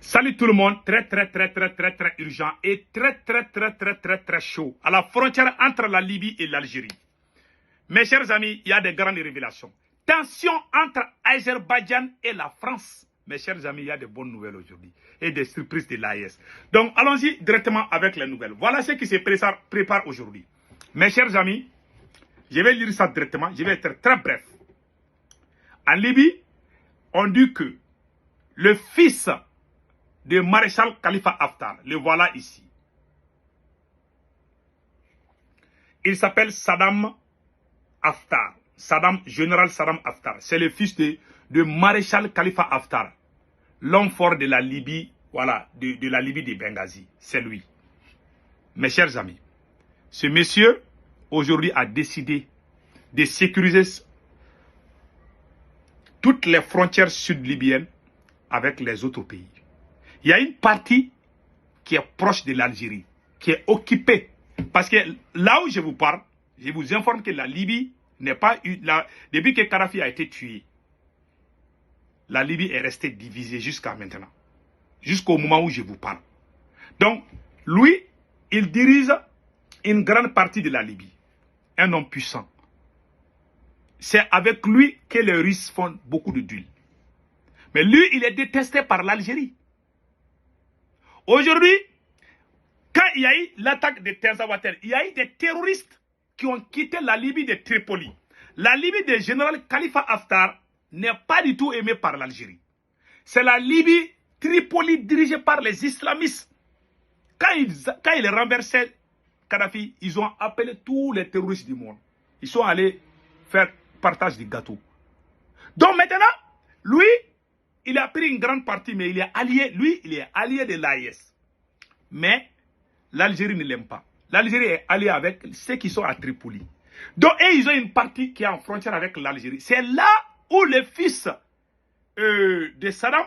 Salut tout le monde, très urgent et très chaud à la frontière entre la Libye et l'Algérie. Mes chers amis, il y a des grandes révélations. Tension entre Azerbaïdjan et la France. Mes chers amis, il y a de bonnes nouvelles aujourd'hui et des surprises de l'AES. Donc allons-y directement avec les nouvelles. Voilà ce qui se prépare aujourd'hui. Mes chers amis, je vais lire ça directement, je vais être très bref. En Libye, on dit que le fils de maréchal Khalifa Haftar, le voilà ici. Il s'appelle Saddam Haftar, général Saddam Haftar. C'est le fils de maréchal Khalifa Haftar, l'homme fort de la Libye, voilà, de la Libye de Benghazi. C'est lui. Mes chers amis, ce monsieur, aujourd'hui, a décidé de sécuriser toutes les frontières sud-libyennes avec les autres pays. Il y a une partie qui est proche de l'Algérie, qui est occupée. Parce que là où je vous parle, je vous informe que la Libye n'est pas eu. Depuis que Kadhafi a été tué, la Libye est restée divisée jusqu'à maintenant. Jusqu'au moment où je vous parle. Donc, lui, il dirige une grande partie de la Libye. Un homme puissant. C'est avec lui que les Russes font beaucoup de deals. Mais lui, il est détesté par l'Algérie. Aujourd'hui, quand il y a eu l'attaque de Tenzawater, il y a eu des terroristes qui ont quitté la Libye de Tripoli. La Libye du général Khalifa Haftar n'est pas du tout aimée par l'Algérie. C'est la Libye Tripoli dirigée par les islamistes. Quand ils renversaient Kadhafi, ils ont appelé tous les terroristes du monde. Ils sont allés faire partage du gâteau. Donc maintenant, lui, il a pris une grande partie, mais il est allié, lui, il est allié de l'AES. Mais l'Algérie ne l'aime pas. L'Algérie est alliée avec ceux qui sont à Tripoli. Donc, et ils ont une partie qui est en frontière avec l'Algérie. C'est là où le fils de Saddam,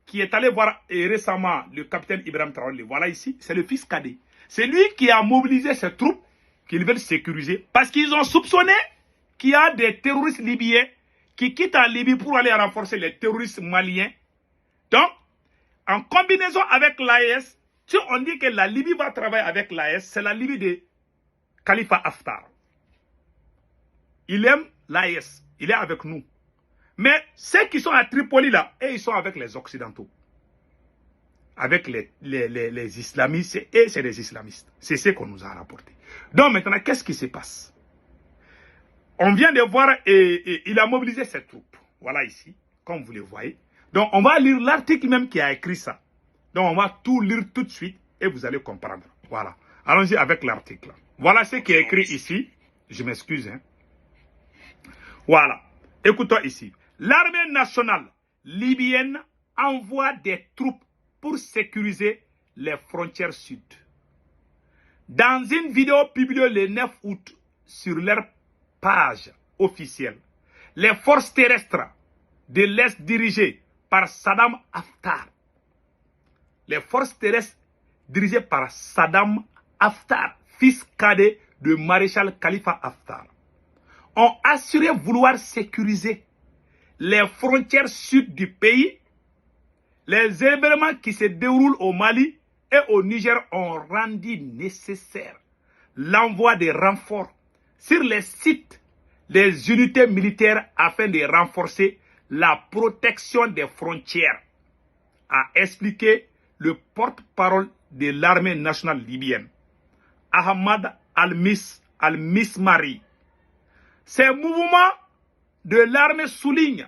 qui est allé voir récemment le capitaine Ibrahim Traoré, voilà ici, c'est le fils cadet. C'est lui qui a mobilisé ses troupes qu'ils veulent sécuriser parce qu'ils ont soupçonné qu'il y a des terroristes libyens qui quittent la Libye pour aller renforcer les terroristes maliens. Donc, en combinaison avec l'AES, si on dit que la Libye va travailler avec l'AES, c'est la Libye de Khalifa Haftar. Il aime l'AES, il est avec nous. Mais ceux qui sont à Tripoli là, et ils sont avec les Occidentaux. Avec les islamistes, et c'est des islamistes. C'est ce qu'on nous a rapporté. Donc maintenant, qu'est-ce qui se passe? On vient de voir, et il a mobilisé ses troupes. Voilà ici, comme vous le voyez. Donc, on va lire l'article même qui a écrit ça. Donc, on va tout lire tout de suite et vous allez comprendre. Voilà. Allons-y avec l'article. Voilà ce qui est écrit ici. Je m'excuse. Hein. Voilà. Écoutons ici. L'armée nationale libyenne envoie des troupes pour sécuriser les frontières sud. Dans une vidéo publiée le 9 août sur leur page officielle, les forces terrestres de l'Est dirigées par Saddam Haftar, les forces terrestres dirigées par Saddam Haftar, fils cadet de maréchal Khalifa Haftar, ont assuré vouloir sécuriser les frontières sud du pays. Les événements qui se déroulent au Mali et au Niger ont rendu nécessaire l'envoi de renforts sur les sites des unités militaires afin de renforcer la protection des frontières, a expliqué le porte-parole de l'armée nationale libyenne, Ahmad Al-Mismari. Ces mouvements de l'armée, souligne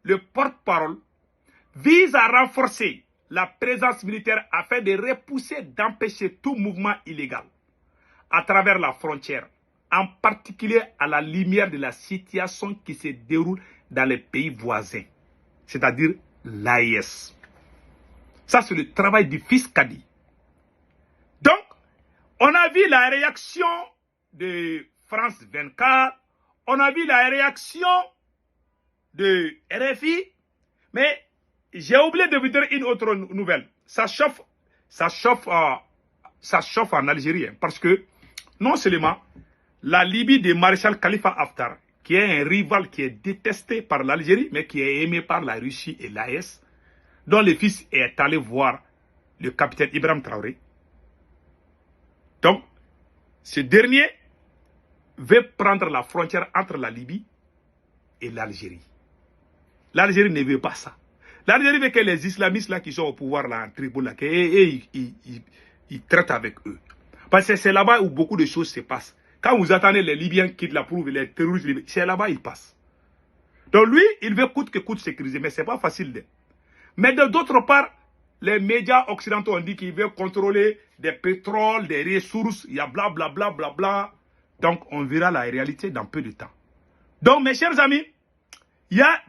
le porte-parole, visent à renforcer la présence militaire afin de repousser, d'empêcher tout mouvement illégal à travers la frontière, en particulier à la lumière de la situation qui se déroule dans les pays voisins, c'est-à-dire l'AES. Ça, c'est le travail du fils Kadi. Donc, on a vu la réaction de France 24, on a vu la réaction de RFI, mais j'ai oublié de vous dire une autre nouvelle. Ça chauffe en Algérie, hein, parce que non seulement la Libye de maréchal Khalifa Haftar, qui est un rival qui est détesté par l'Algérie, mais qui est aimé par la Russie et l'AES, dont le fils est allé voir le capitaine Ibrahim Traoré. Donc, ce dernier veut prendre la frontière entre la Libye et l'Algérie. L'Algérie ne veut pas ça. L'Algérie veut que les islamistes là qui sont au pouvoir là, en Tripoli, ils traitent avec eux. Parce que c'est là-bas où beaucoup de choses se passent. Quand vous attendez les Libyens quittent la prouve, les terroristes libyens, c'est là-bas ils passent. Donc lui, il veut coûte que coûte sécuriser, mais ce n'est pas facile. Mais d'autre part, les médias occidentaux ont dit qu'ils veulent contrôler des pétroles, des ressources, il y a blablabla, bla, bla, bla. Donc on verra la réalité dans peu de temps. Donc mes chers amis, il y a,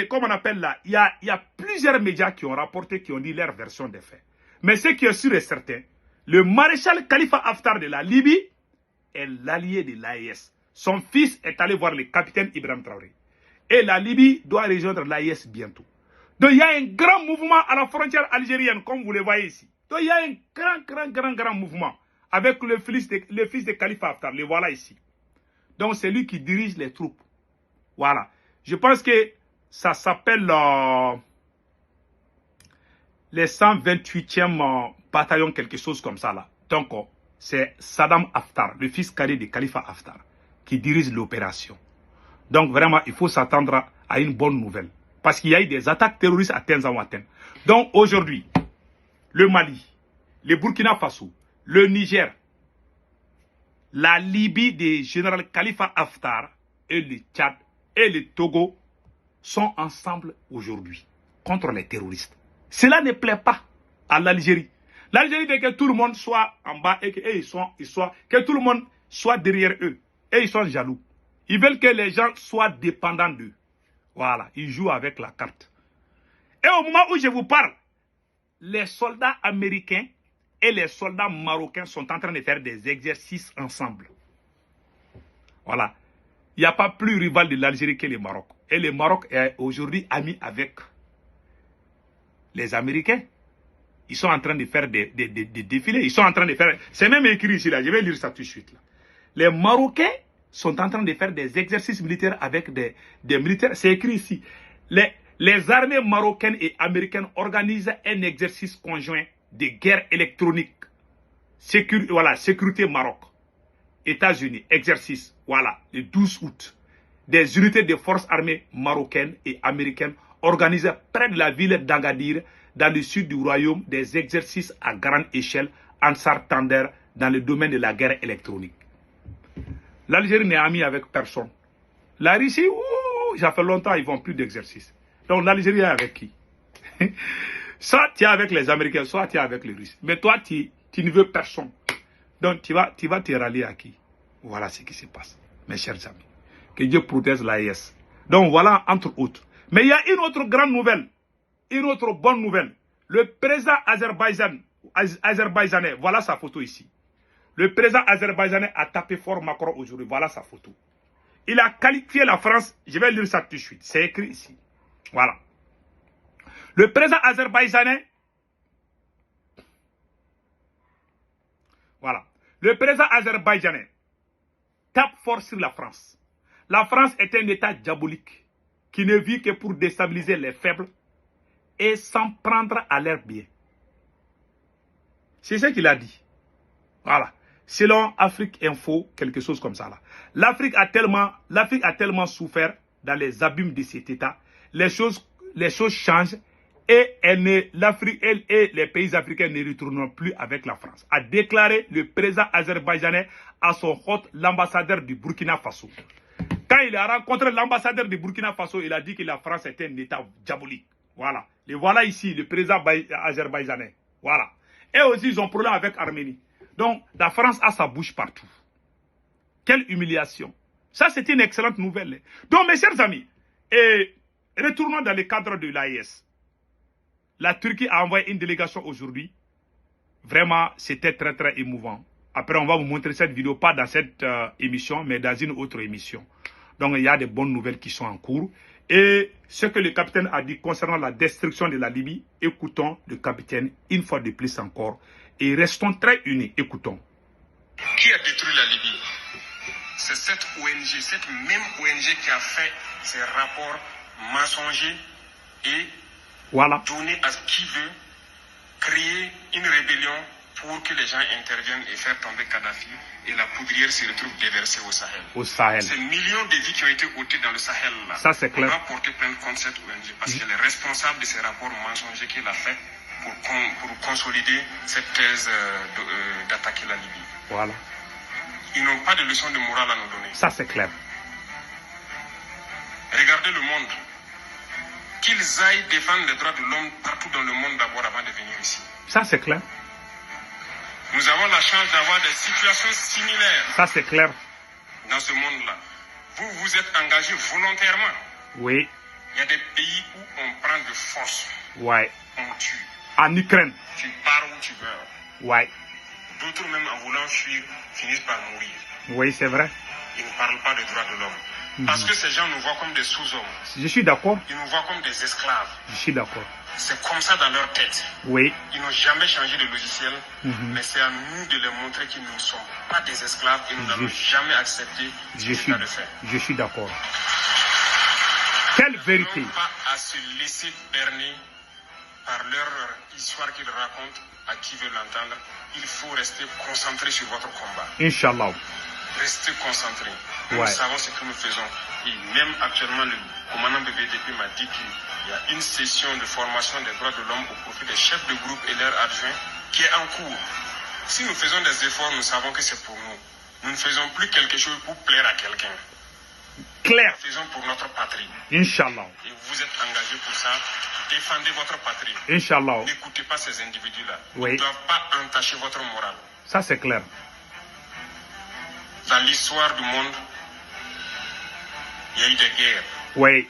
comme on appelle là, il y a plusieurs médias qui ont rapporté, qui ont dit leur version des faits. Mais ce qui est sûr et certain, le maréchal Khalifa Haftar de la Libye est l'allié de l'AES. Son fils est allé voir le capitaine Ibrahim Traoré. Et la Libye doit rejoindre l'AES bientôt. Donc il y a un grand mouvement à la frontière algérienne, comme vous le voyez ici. Donc il y a un grand mouvement avec le fils de Khalifa Haftar. Le voilà ici. Donc c'est lui qui dirige les troupes. Voilà. Je pense que ça s'appelle les 128e bataillon, quelque chose comme ça là. Donc c'est Saddam Haftar, le fils cadet de Khalifa Haftar, qui dirige l'opération. Donc vraiment, il faut s'attendre à une bonne nouvelle. Parce qu'il y a eu des attaques terroristes à Tenzawatène. Donc aujourd'hui, le Mali, le Burkina Faso, le Niger, la Libye du général Khalifa Haftar et le Tchad et le Togo sont ensemble aujourd'hui contre les terroristes. Cela ne plaît pas à l'Algérie. L'Algérie veut que tout le monde soit en bas et que tout le monde soit derrière eux. Et ils sont jaloux. Ils veulent que les gens soient dépendants d'eux. Voilà, ils jouent avec la carte. Et au moment où je vous parle, les soldats américains et les soldats marocains sont en train de faire des exercices ensemble. Voilà. Il n'y a pas plus rival de l'Algérie que le Maroc. Et le Maroc est aujourd'hui ami avec les Américains. Ils sont en train de faire des défilés. Ils sont en train de faire... C'est même écrit ici, là. Je vais lire ça tout de suite. Là. Les Marocains sont en train de faire des exercices militaires avec des militaires. C'est écrit ici. Les armées marocaines et américaines organisent un exercice conjoint de guerre électronique. Voilà, sécurité Maroc. États-Unis, exercice, voilà, le 12 août. Des unités de forces armées marocaines et américaines organisent près de la ville d'Agadir, dans le sud du royaume, des exercices à grande échelle, Ansar Tander, dans le domaine de la guerre électronique. L'Algérie n'est amie avec personne. La Russie, ça fait longtemps, ils ne font plus d'exercice. Donc l'Algérie est avec qui? Soit tu es avec les Américains, soit tu es avec les Russes. Mais toi, tu ne veux personne. Donc tu vas te rallier à qui? Voilà ce qui se passe, mes chers amis. Que Dieu protège l'AES. Donc voilà, entre autres. Mais il y a une autre grande nouvelle, une autre bonne nouvelle. Le président azerbaïdjanais, voilà sa photo ici. Le président azerbaïdjanais a tapé fort Macron aujourd'hui, voilà sa photo. Il a qualifié la France, je vais lire ça tout de suite, c'est écrit ici. Voilà. Le président azerbaïdjanais, voilà. Le président azerbaïdjanais tape fort sur la France. La France est un État diabolique qui ne vit que pour déstabiliser les faibles et s'en prendre à leurs biens. C'est ce qu'il a dit. Voilà. Selon Afrique Info, quelque chose comme ça. L'Afrique a tellement souffert dans les abîmes de cet État. Les choses changent et l'Afrique et les pays africains ne retourneront plus avec la France. A déclaré le président azerbaïdjanais à son hôte, l'ambassadeur du Burkina Faso. Quand il a rencontré l'ambassadeur du Burkina Faso, il a dit que la France était un État diabolique. Voilà. Le voilà ici, le président azerbaïdjanais. Voilà. Et aussi, ils ont problème avec l'Arménie. Donc, la France a sa bouche partout. Quelle humiliation. Ça, c'est une excellente nouvelle. Donc, mes chers amis, retournons dans le cadre de l'AES. La Turquie a envoyé une délégation aujourd'hui. Vraiment, c'était très, très émouvant. Après, on va vous montrer cette vidéo, pas dans cette émission, mais dans une autre émission. Donc, il y a des bonnes nouvelles qui sont en cours. Et ce que le capitaine a dit concernant la destruction de la Libye, écoutons le capitaine une fois de plus encore. Et restons très unis. Écoutons. Qui a détruit la Libye? C'est cette ONG, cette même ONG qui a fait ces rapports mensongers et voilà. donner à qui veut créer une rébellion pour que les gens interviennent et faire tomber Kadhafi et la poudrière se retrouve déversée au Sahel. Au Sahel. Ces millions de vies qui ont été ôtées dans le Sahel là, ça c'est clair. on doit porter plainte contre cette ONG parce qu'elle est responsable de ces rapports mensongers qu'elle a fait pour consolider cette thèse d'attaquer la Libye. Voilà. Ils n'ont pas de leçon de morale à nous donner. Ça c'est clair. Regardez le monde. Qu'ils aillent défendre les droits de l'homme partout dans le monde d'abord avant de venir ici. Ça c'est clair. Nous avons la chance d'avoir des situations similaires. Ça c'est clair. Dans ce monde-là. Vous vous êtes engagés volontairement. Oui. Il y a des pays où on prend de force. Ouais. On tue. En Ukraine. Tu pars ou tu meurs. Ouais. D'autres même en voulant fuir finissent par mourir. Oui, c'est vrai. Ils ne parlent pas des droits de l'homme. Parce que ces gens nous voient comme des sous-hommes. Je suis d'accord. Ils nous voient comme des esclaves. Je suis d'accord. C'est comme ça dans leur tête. Oui. Ils n'ont jamais changé de logiciel, mais c'est à nous de leur montrer qu'ils ne sont pas des esclaves et nous n'allons jamais accepter ce état de fait. Je suis d'accord. Quelle vérité. Ils n'ont pas à se laisser berner par leur histoire qu'ils racontent à qui veut l'entendre. Il faut rester concentré sur votre combat. Inch'Allah. Restez concentré. Nous Ouais. savons ce que nous faisons. Et même actuellement, le commandant BVDP m'a dit qu'il y a une session de formation des droits de l'homme au profit des chefs de groupe et leurs adjoints qui est en cours. Si nous faisons des efforts, nous savons que c'est pour nous. Nous ne faisons plus quelque chose pour plaire à quelqu'un. Clair. Nous faisons pour notre patrie. Inch'Allah. Et vous êtes engagés pour ça. Défendez votre patrie. Inch'Allah. N'écoutez pas ces individus-là. Oui. Ils ne doivent pas entacher votre morale. Ça c'est clair. Dans l'histoire du monde, il y a eu des guerres. Oui.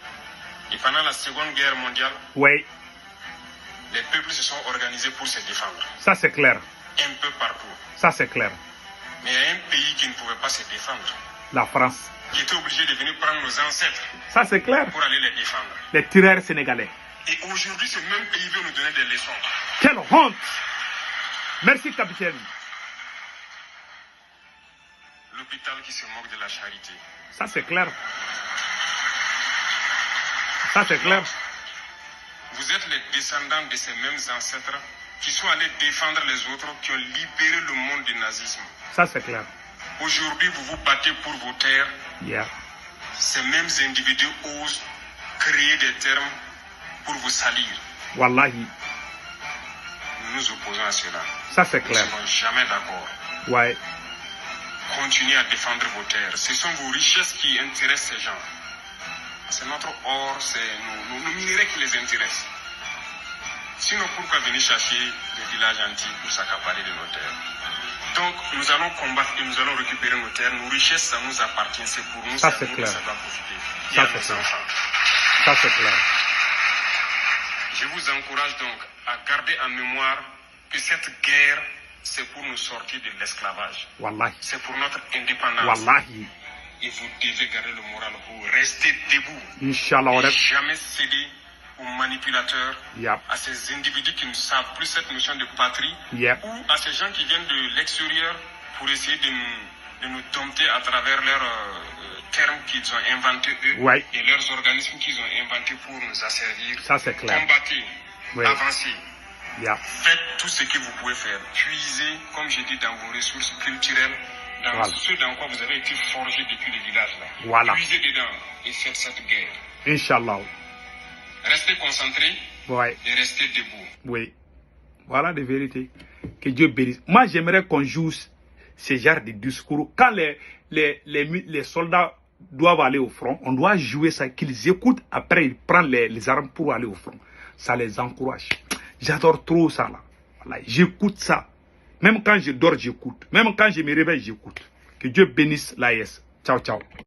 Et pendant la Seconde Guerre mondiale, Oui. les peuples se sont organisés pour se défendre. Ça c'est clair. Un peu partout. Ça c'est clair. Mais il y a un pays qui ne pouvait pas se défendre, La France. qui était obligé de venir prendre nos ancêtres Ça c'est clair. pour aller les défendre. Les tireurs sénégalais. Et aujourd'hui, ce même pays veut nous donner des leçons. Quelle honte. Merci capitaine. L'hôpital qui se moque de la charité. Ça c'est clair. Ça c'est clair. Vous êtes les descendants de ces mêmes ancêtres qui sont allés défendre les autres, qui ont libéré le monde du nazisme. Ça c'est clair. Aujourd'hui, vous vous battez pour vos terres. Yeah. Ces mêmes individus osent créer des termes pour vous salir. Wallahi. Nous nous opposons à cela. Ça c'est Nous ne clair. serons jamais d'accord. Ouais. Continuez à défendre vos terres. Ce sont vos richesses qui intéressent ces gens. C'est notre or, c'est nos minerais qui les intéressent. Sinon, pourquoi venir chercher des villages antiques pour s'accaparer de nos terres? Donc, nous allons combattre et nous allons récupérer nos terres. Nos richesses, ça nous appartient. C'est pour nous, Ça, c'est à c'est nous clair. que ça doit profiter. Ça, Et à c'est nos clair. enfants. Ça c'est clair. Je vous encourage donc à garder en mémoire que cette guerre, c'est pour nous sortir de l'esclavage. Wallahi. C'est pour notre indépendance. Wallahi. Et vous devez garder le moral pour rester debout. Inch'Allah. Et jamais céder aux manipulateurs, Yep. à ces individus qui ne savent plus cette notion de patrie, Yep. ou à ces gens qui viennent de l'extérieur pour essayer de nous dompter à travers leurs termes qu'ils ont inventés eux Ouais. et leurs organismes qu'ils ont inventés pour nous asservir. Ça c'est clair. Combattez, Ouais. avancez, Yeah. faites tout ce que vous pouvez faire. Puisez, comme j'ai dit, dans vos ressources culturelles, dans Voilà. ce dans quoi vous avez été forgé depuis le village là. Voilà. Puisez dedans et faites cette guerre. Inch'Allah. Restez concentrés Ouais. et restez debout. Oui. Voilà des vérités. Que Dieu bénisse. Moi, j'aimerais qu'on joue ce genre de discours. Quand les soldats doivent aller au front, on doit jouer ça, qu'ils écoutent. Après, ils prennent les armes pour aller au front. Ça les encourage. J'adore trop ça, là. Voilà. J'écoute ça. Même quand je dors, j'écoute. Même quand je me réveille, j'écoute. Que Dieu bénisse l'AES. Ciao, ciao.